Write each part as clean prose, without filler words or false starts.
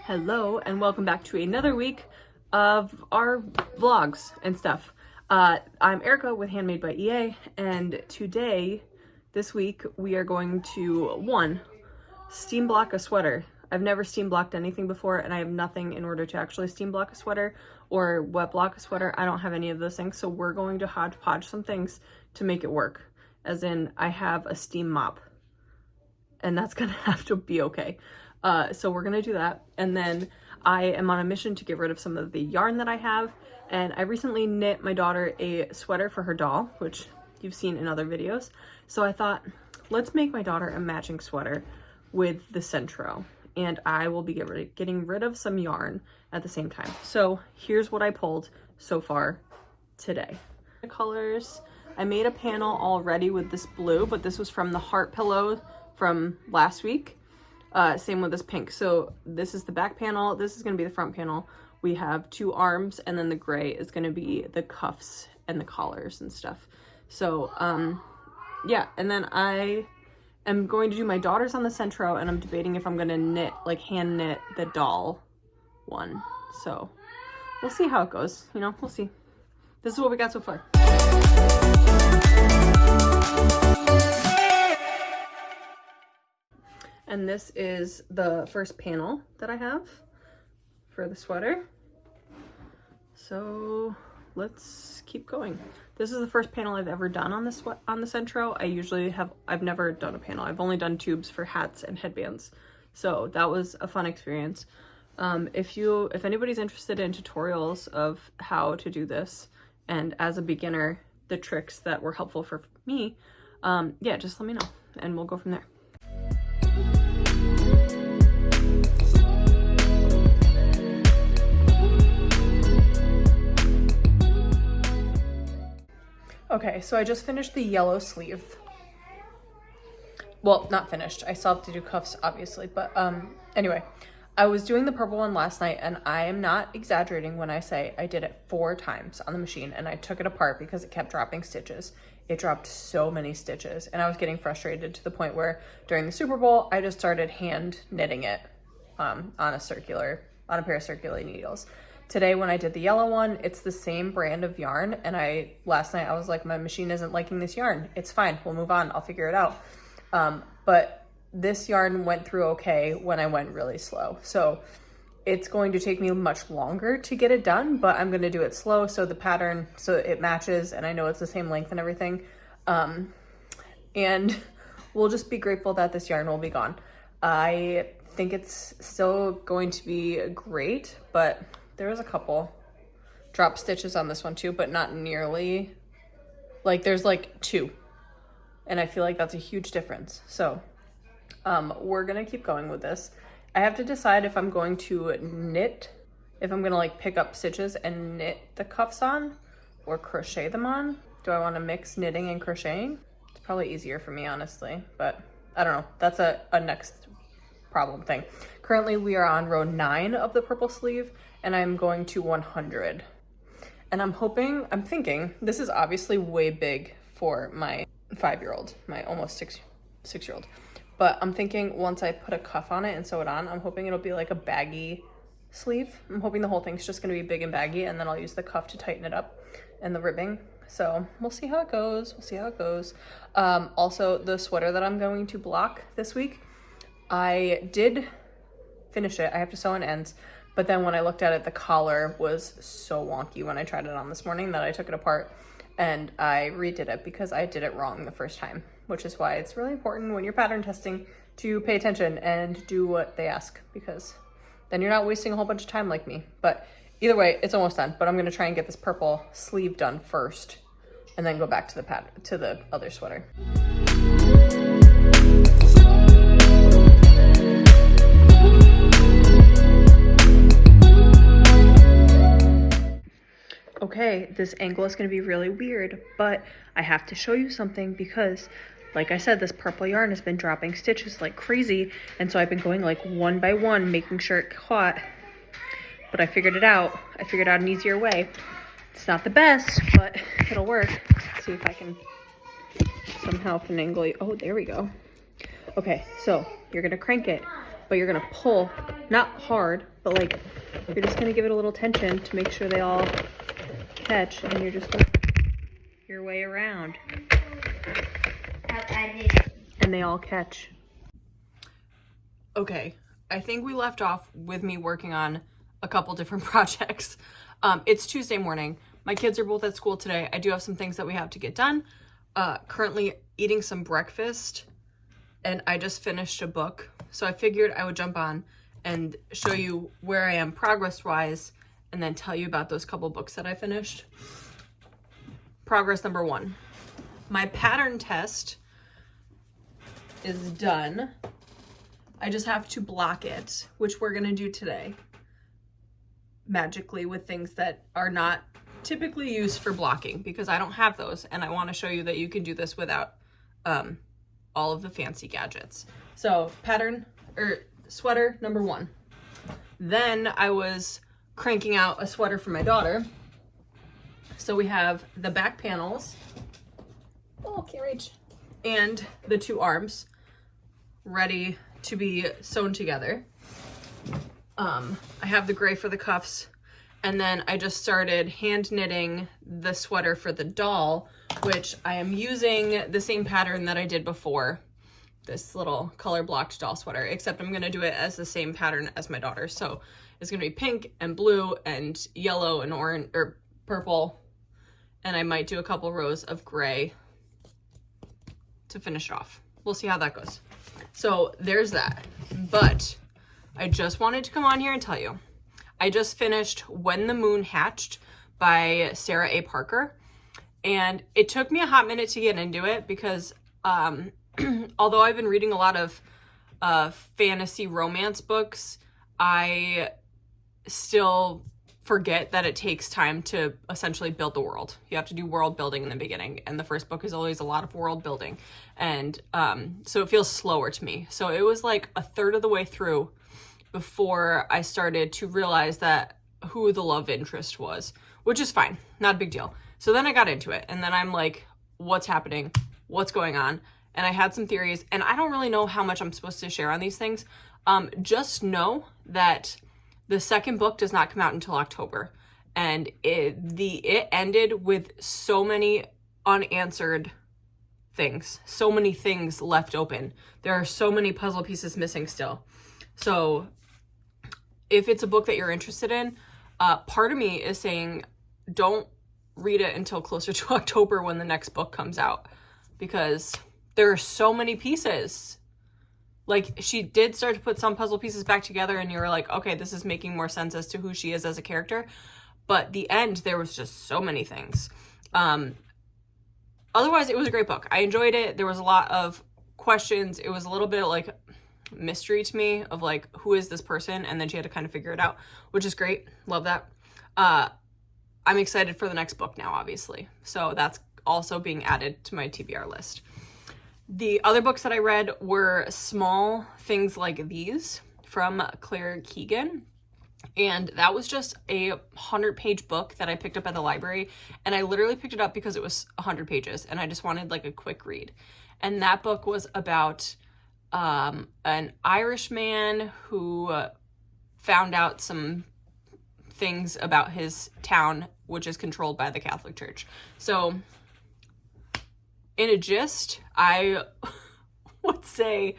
Hello and welcome back to another week of our vlogs and stuff. I'm Erica with Handmade by EA, and today, this week, we are going to, steam block a sweater. I've never steam blocked anything before, and I have nothing in order to actually steam block a sweater or wet block a sweater. I don't have any of those things, so we're going to hodgepodge some things to make it work. As in, I have a steam mop, and that's gonna have to be okay. So we're gonna do that, and then I am on a mission to get rid of some of the yarn that I have, and I recently knit my daughter a sweater for her doll, which you've seen in other videos. So I thought, let's make my daughter a matching sweater with the Centro, and I will be getting rid of some yarn at the same time. So here's what I pulled so far today. The colors, I made a panel already with this blue, but this was from the heart pillow from last week. Same with this pink. So this is the back panel. This is going to be the front panel. We have two arms, and then the gray is going to be the cuffs and the collars and stuff. So, yeah. And then I am going to do my daughter's on the Centro, and I'm debating if I'm going to knit, like hand knit the doll one. So we'll see how it goes. You know, we'll see. This is what we got so far. And this is the first panel that I have for the sweater. So let's keep going. This is the first panel I've ever done on the Centro. I've never done a panel. I've only done tubes for hats and headbands. So that was a fun experience. If anybody's interested in tutorials of how to do this, and as a beginner, the tricks that were helpful for me, yeah, just let me know and we'll go from there. Okay, so I just finished the yellow sleeve. Well, not finished. I still have to do cuffs, obviously, but anyway, I was doing the purple one last night, and I am not exaggerating when I say I did it 4 times on the machine, and I took it apart because it kept dropping stitches. It dropped so many stitches, and I was getting frustrated to the point where during the Super Bowl, I just started hand knitting it on a pair of circular needles. Today, when I did the yellow one, it's the same brand of yarn, and last night I was like, my machine isn't liking this yarn. It's fine, we'll move on, I'll figure it out. But this yarn went through okay when I went really slow. So it's going to take me much longer to get it done, but I'm gonna do it slow so the pattern, so it matches and I know it's the same length and everything. And we'll just be grateful that this yarn will be gone. I think it's still going to be great, but there was a couple drop stitches on this one too, but not nearly, like there's like 2. And I feel like that's a huge difference. So we're gonna keep going with this. I have to decide if I'm going to knit, if I'm gonna like pick up stitches and knit the cuffs on or crochet them on. Do I wanna mix knitting and crocheting? It's probably easier for me, honestly, but I don't know. That's a next problem thing. Currently we are on row 9 of the purple sleeve, and I'm going to 100. And I'm thinking, this is obviously way big for my 5-year-old, my almost 6-year-old. But I'm thinking once I put a cuff on it and sew it on, I'm hoping it'll be like a baggy sleeve. I'm hoping the whole thing's just gonna be big and baggy, and then I'll use the cuff to tighten it up and the ribbing. So we'll see how it goes, also, the sweater that I'm going to block this week, I did finish it. I have to sew in ends. But then when I looked at it, the collar was so wonky when I tried it on this morning that I took it apart and I redid it because I did it wrong the first time, which is why it's really important when you're pattern testing to pay attention and do what they ask, because then you're not wasting a whole bunch of time like me. But either way, it's almost done, but I'm gonna try and get this purple sleeve done first and then go back to the other sweater. Okay, this angle is going to be really weird, but I have to show you something because, like I said, this purple yarn has been dropping stitches like crazy, and so I've been going like one by one, making sure it caught, but I figured it out. I figured out an easier way. It's not the best, but it'll work. Let's see if I can somehow finagle. Oh, there we go. Okay, so you're going to crank it, but you're gonna pull, not hard, but like you're just gonna give it a little tension to make sure they all catch, and you're just gonna your way around. And they all catch. Okay, I think we left off with me working on a couple different projects. It's Tuesday morning. My kids are both at school today. I do have some things that we have to get done. Currently eating some breakfast, and I just finished a book. So I figured I would jump on and show you where I am progress-wise, and then tell you about those couple books that I finished. Progress number 1. My pattern test is done. I just have to block it, which we're gonna do today, magically, with things that are not typically used for blocking, because I don't have those, and I want to show you that you can do this without all of the fancy gadgets. So sweater number 1. Then I was cranking out a sweater for my daughter. So we have the back panels, oh, can't reach, and the 2 arms ready to be sewn together. I have the gray for the cuffs, and then I just started hand knitting the sweater for the doll, which I am using the same pattern that I did before, this little color blocked doll sweater, except I'm gonna do it as the same pattern as my daughter. So it's gonna be pink and blue and yellow and orange or purple, and I might do a couple rows of gray to finish it off. We'll see how that goes. So there's that. But I just wanted to come on here and tell you, I just finished When the Moon Hatched by Sarah A. Parker. And it took me a hot minute to get into it because although I've been reading a lot of fantasy romance books, I still forget that it takes time to essentially build the world. You have to do world building in the beginning, and the first book is always a lot of world building. And so it feels slower to me. So it was like a third of the way through before I started to realize that who the love interest was, which is fine, not a big deal. So then I got into it, and then I'm like, what's happening? What's going on? And I had some theories, and I don't really know how much I'm supposed to share on these things. Just know that the second book does not come out until October, and it ended with so many unanswered things, so many things left open. There are so many puzzle pieces missing still. So if it's a book that you're interested in, part of me is saying don't read it until closer to October when the next book comes out, because there are so many pieces. Like, she did start to put some puzzle pieces back together, and you were like, okay, this is making more sense as to who she is as a character. But the end, there was just so many things. Otherwise, it was a great book. I enjoyed it. There was a lot of questions. It was a little bit like mystery to me of like, who is this person? And then she had to kind of figure it out, which is great. Love that. I'm excited for the next book now, obviously. So that's also being added to my TBR list. The other books that I read were Small Things Like These from Claire Keegan. And that was just a 100-page book that I picked up at the library. And I literally picked it up because it was 100 pages and I just wanted like a quick read. And that book was about an Irish man who found out some things about his town, which is controlled by the Catholic Church. So in a gist, I would say,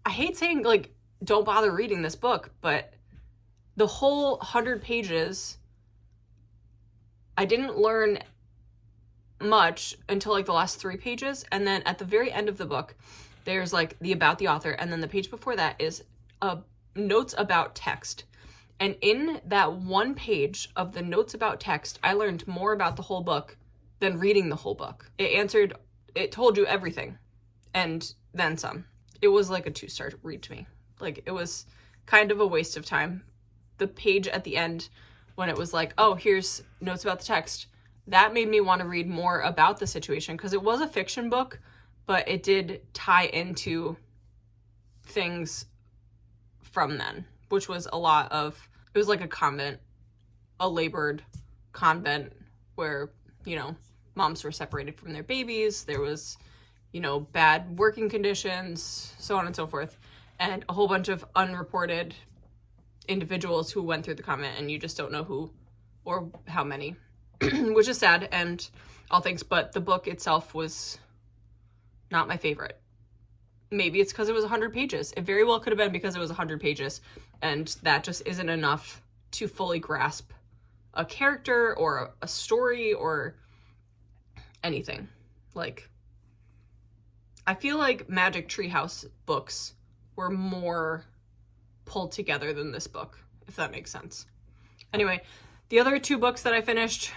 I hate saying like, don't bother reading this book, but the whole 100 pages, I didn't learn much until like the last 3 pages. And then at the very end of the book, there's like the about the author. And then the page before that is notes about text. And in that one page of the notes about text, I learned more about the whole book than reading the whole book. It told you everything and then some. It was like a 2-star read to me. Like, it was kind of a waste of time. The page at the end, when it was like, oh, here's notes about the text, that made me want to read more about the situation, because it was a fiction book, but it did tie into things from then, which was a lot of, it was like a convent, a labored convent where, you know, moms were separated from their babies. There was, you know, bad working conditions, so on and so forth, and a whole bunch of unreported individuals who went through the comment, and you just don't know who or how many, which is sad and all things, but the book itself was not my favorite. Maybe it's because it was 100 pages. It very well could have been because it was 100 pages, and that just isn't enough to fully grasp a character or a story or anything. Like, I feel like Magic Treehouse books were more pulled together than this book, if that makes sense. Anyway, the other two books that I finished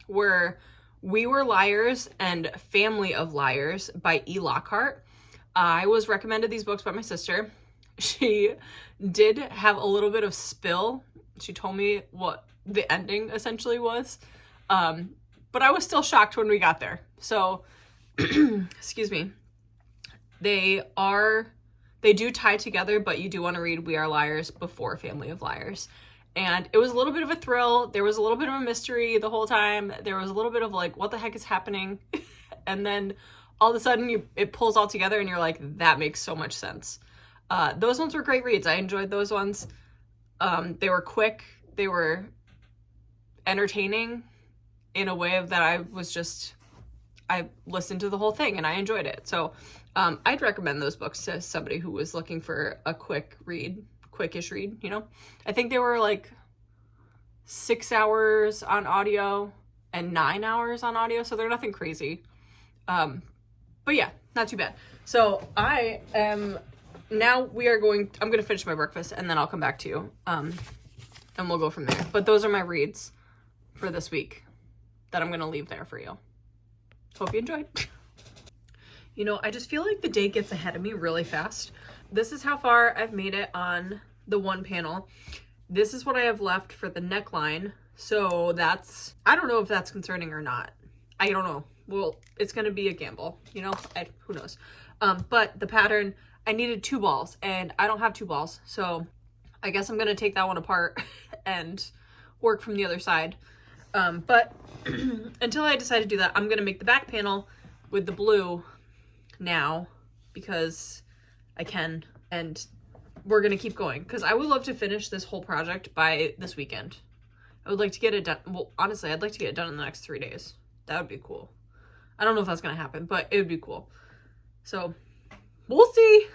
were We Were Liars and Family of Liars by E. Lockhart. I was recommended these books by my sister. She did have a little bit of spill. She told me what the ending essentially was. But I was still shocked when we got there. So, excuse me. They do tie together, but you do want to read We Are Liars before Family of Liars. And it was a little bit of a thrill. There was a little bit of a mystery the whole time. There was a little bit of like, what the heck is happening? And then all of a sudden it pulls all together and you're like, that makes so much sense. Those ones were great reads. I enjoyed those ones. They were quick. They were entertaining in a way that I listened to the whole thing and I enjoyed it. So I'd recommend those books to somebody who was looking for a quickish read, you know? I think they were like 6 hours on audio and 9 hours on audio, so they're nothing crazy. But yeah, not too bad. So I'm gonna finish my breakfast and then I'll come back to you. And we'll go from there. But those are my reads for this week that I'm gonna leave there for you. Hope you enjoyed. You know, I just feel like the day gets ahead of me really fast. This is how far I've made it on the one panel. This is what I have left for the neckline. So I don't know if that's concerning or not. I don't know. Well, it's going to be a gamble, you know, who knows? But the pattern, I needed 2 balls and I don't have 2 balls. So I guess I'm going to take that one apart and work from the other side. But until I decide to do that, I'm going to make the back panel with the blue now because I can, and we're going to keep going because I would love to finish this whole project by this weekend. I would like to get it done. Well, honestly, I'd like to get it done in the next 3 days. That would be cool. I don't know if that's going to happen, but it would be cool. So we'll see.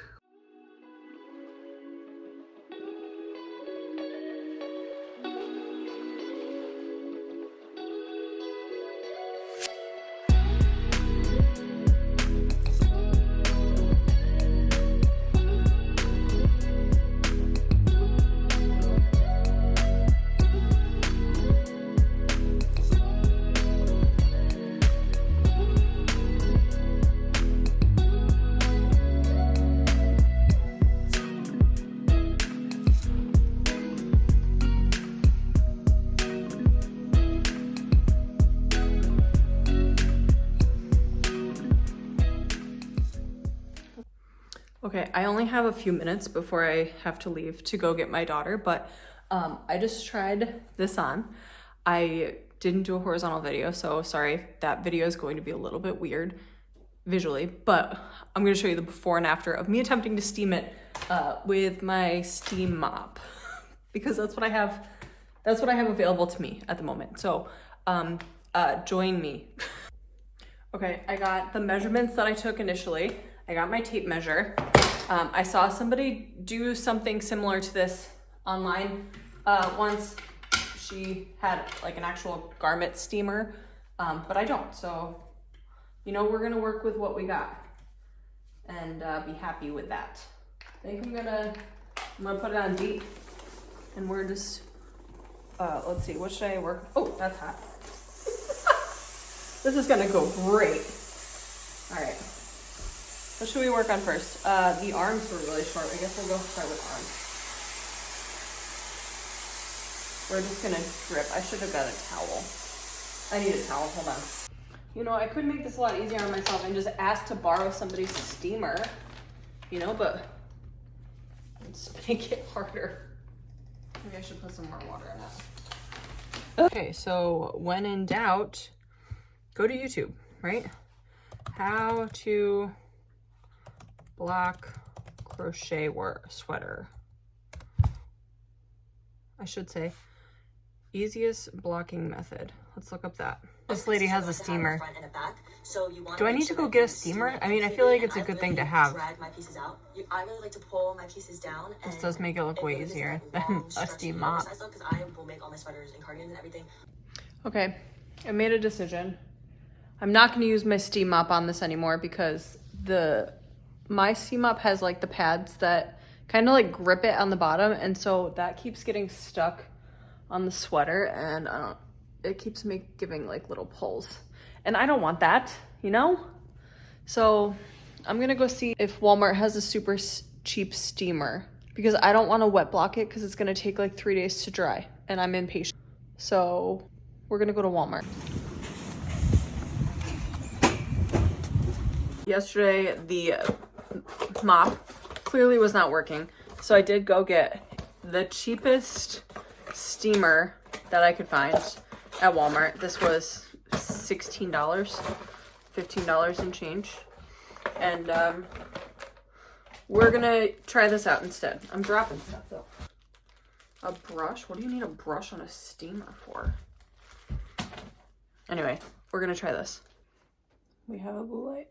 Okay, I only have a few minutes before I have to leave to go get my daughter, but I just tried this on. I didn't do a horizontal video, so sorry, that video is going to be a little bit weird visually, but I'm going to show you the before and after of me attempting to steam it with my steam mop because that's what I have available to me at the moment. So join me. Okay, I got the measurements that I took initially. I got my tape measure. I saw somebody do something similar to this online once. She had like an actual garment steamer, but I don't. So, you know, we're gonna work with what we got and be happy with that. I think I'm gonna put it on deep and we're just, let's see, what should I work? Oh, that's hot. This is gonna go great. All right. What should we work on first? The arms were really short. I guess we'll go start with arms. We're just gonna drip. I should have got a towel. I need a towel, hold on. You know, I could make this a lot easier on myself and just ask to borrow somebody's steamer, you know, but let's make it harder. Maybe I should put some more water in it. Okay, so when in doubt, go to YouTube, right? How to block crochet sweater. I should say easiest blocking method. Let's look up that. This lady has a steamer. Do I need to go get a steamer? I mean, I feel like it's a good thing to have. I really like to pull my pieces down. This does make it look way easier than a steam mop. Because I will make all my sweaters and cardigans and everything. Okay, I made a decision. I'm not going to use my steam mop on this anymore because my steam mop has like the pads that kind of like grip it on the bottom, and so that keeps getting stuck on the sweater, and it keeps me giving like little pulls, and I don't want that, you know? So I'm gonna go see if Walmart has a super cheap steamer, because I don't want to wet block it because it's gonna take like 3 days to dry, and I'm impatient. So we're gonna go to Walmart. Yesterday the mop clearly was not working, so I did go get the cheapest steamer that I could find at Walmart. This was $16, $15 and change, and we're gonna try this out instead. I'm dropping stuff though. A brush? What do you need a brush on a steamer for? Anyway, we're gonna try this. We have a blue light.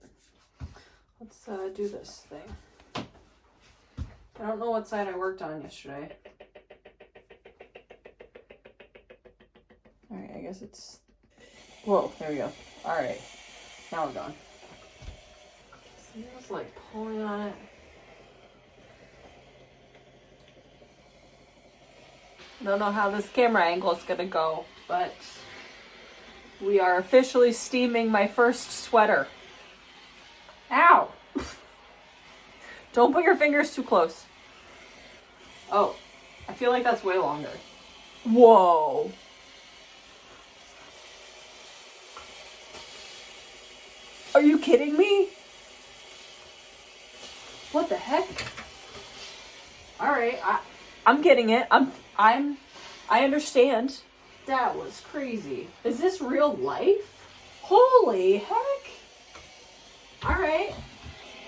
Let's do this thing. I don't know what side I worked on yesterday. Alright, I guess it's... Whoa, there we go. Alright, now we're going. Someone's like pulling on it. I don't know how this camera angle is gonna go, but we are officially steaming my first sweater. Ow! Don't put your fingers too close. Oh, I feel like that's way longer. Whoa. Are you kidding me? What the heck? All right, I'm getting it. I understand. That was crazy. Is this real life? Holy heck. All right.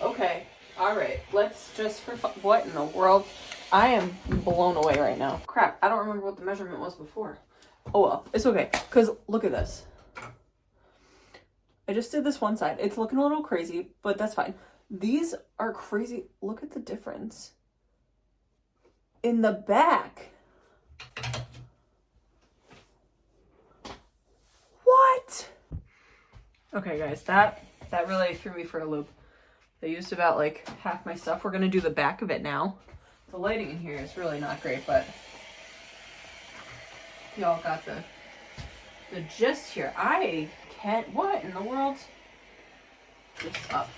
Okay. All right. Let's just for fun. What in the world? I am blown away right now. Crap. I don't remember what the measurement was before. Oh well. It's okay. Because look at this. I just did this one side. It's looking a little crazy, but that's fine. These are crazy. Look at the difference in the back. What? Okay, guys, that really threw me for a loop. I used about like half my stuff. We're gonna do the back of it now. The lighting in here is really not great, but y'all got the gist here. I can't, what in the world? Just up.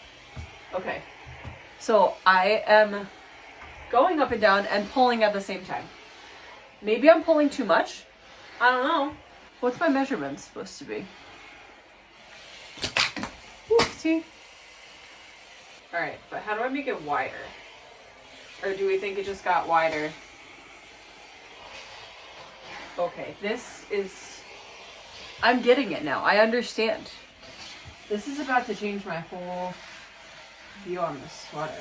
Okay, so I am going up and down and pulling at the same time. Maybe I'm pulling too much. I don't know. What's my measurement supposed to be? Oopsie. All right, but how do I make it wider? Or do we think it just got wider? Okay, this is, I'm getting it now. I understand. This is about to change my whole view on this sweater.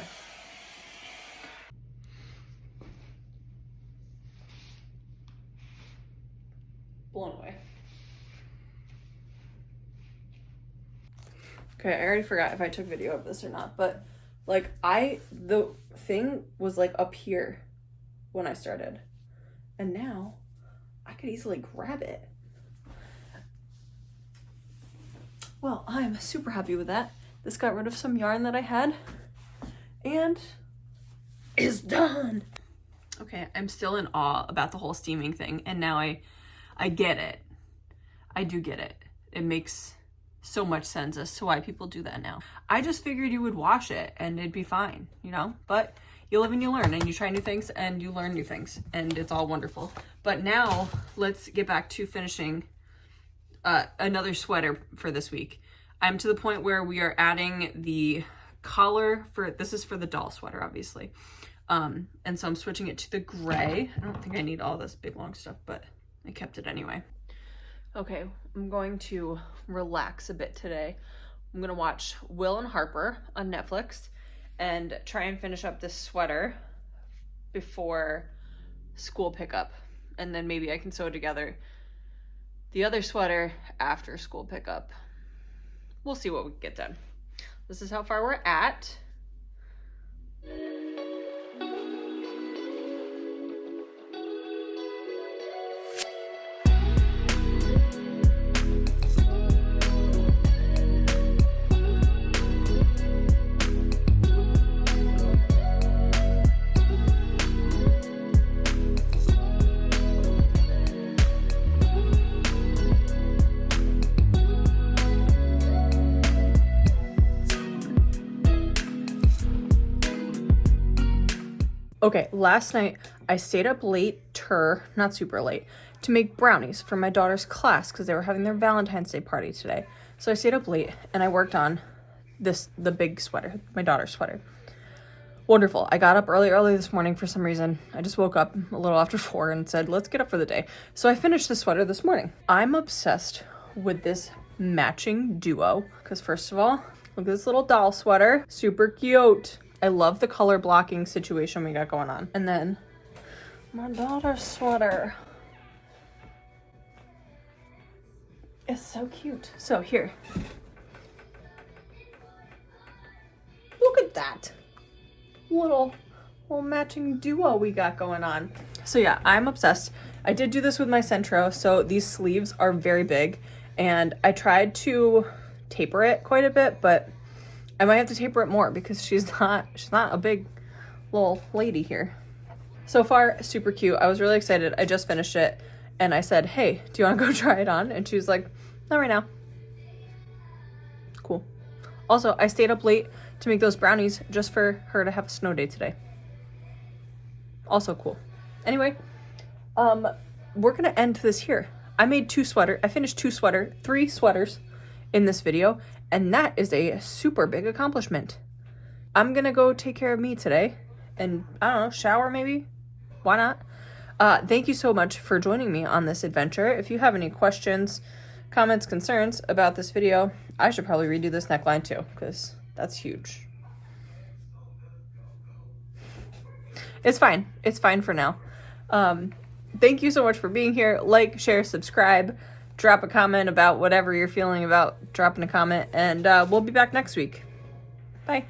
Blown away. Okay, I already forgot if I took video of this or not, but like the thing was like up here when I started, and now I could easily grab it. Well, I'm super happy with that. This got rid of some yarn that I had and is done. Okay, I'm still in awe about the whole steaming thing, and now I get it. I do get it. It makes so much sense as to why people do that now. I just figured you would wash it and it'd be fine, you know? But you live and you learn, and you try new things and you learn new things, and it's all wonderful. But now let's get back to finishing another sweater for this week. I'm to the point where we are adding the collar for, this is for the doll sweater, obviously. And so I'm switching it to the gray. I don't think I need all this big long stuff, but I kept it anyway. Okay, I'm going to relax a bit today. I'm gonna watch Will and Harper on Netflix and try and finish up this sweater before school pickup. And then maybe I can sew together the other sweater after school pickup. We'll see what we get done. This is how far we're at. Okay, last night I stayed up later, not super late, to make brownies for my daughter's class because they were having their Valentine's Day party today. So I stayed up late and I worked on the big sweater, my daughter's sweater. Wonderful. I got up early this morning for some reason. I just woke up a little after 4 and said, let's get up for the day. So I finished the sweater this morning. I'm obsessed with this matching duo because first of all, look at this little doll sweater. Super cute. I love the color blocking situation we got going on. And then my daughter's sweater. It's so cute. So here. Look at that. Little matching duo we got going on. So yeah, I'm obsessed. I did do this with my Sentro, so these sleeves are very big. And I tried to taper it quite a bit, but I might have to taper it more because she's not a big little lady here. So far, super cute. I was really excited. I just finished it and I said, hey, do you want to go try it on? And she was like, not right now. Cool. Also, I stayed up late to make those brownies just for her to have a snow day today. Also cool. Anyway, we're gonna end this here. I finished three sweaters in this video, and that is a super big accomplishment. I'm gonna go take care of me today and, I don't know, shower maybe? Why not? Thank you so much for joining me on this adventure. If you have any questions, comments, concerns about this video, I should probably redo this neckline too, because that's huge. It's fine. It's fine for now. Thank you so much for being here. Like, share, subscribe. Drop a comment about whatever you're feeling about dropping a comment, and we'll be back next week. Bye.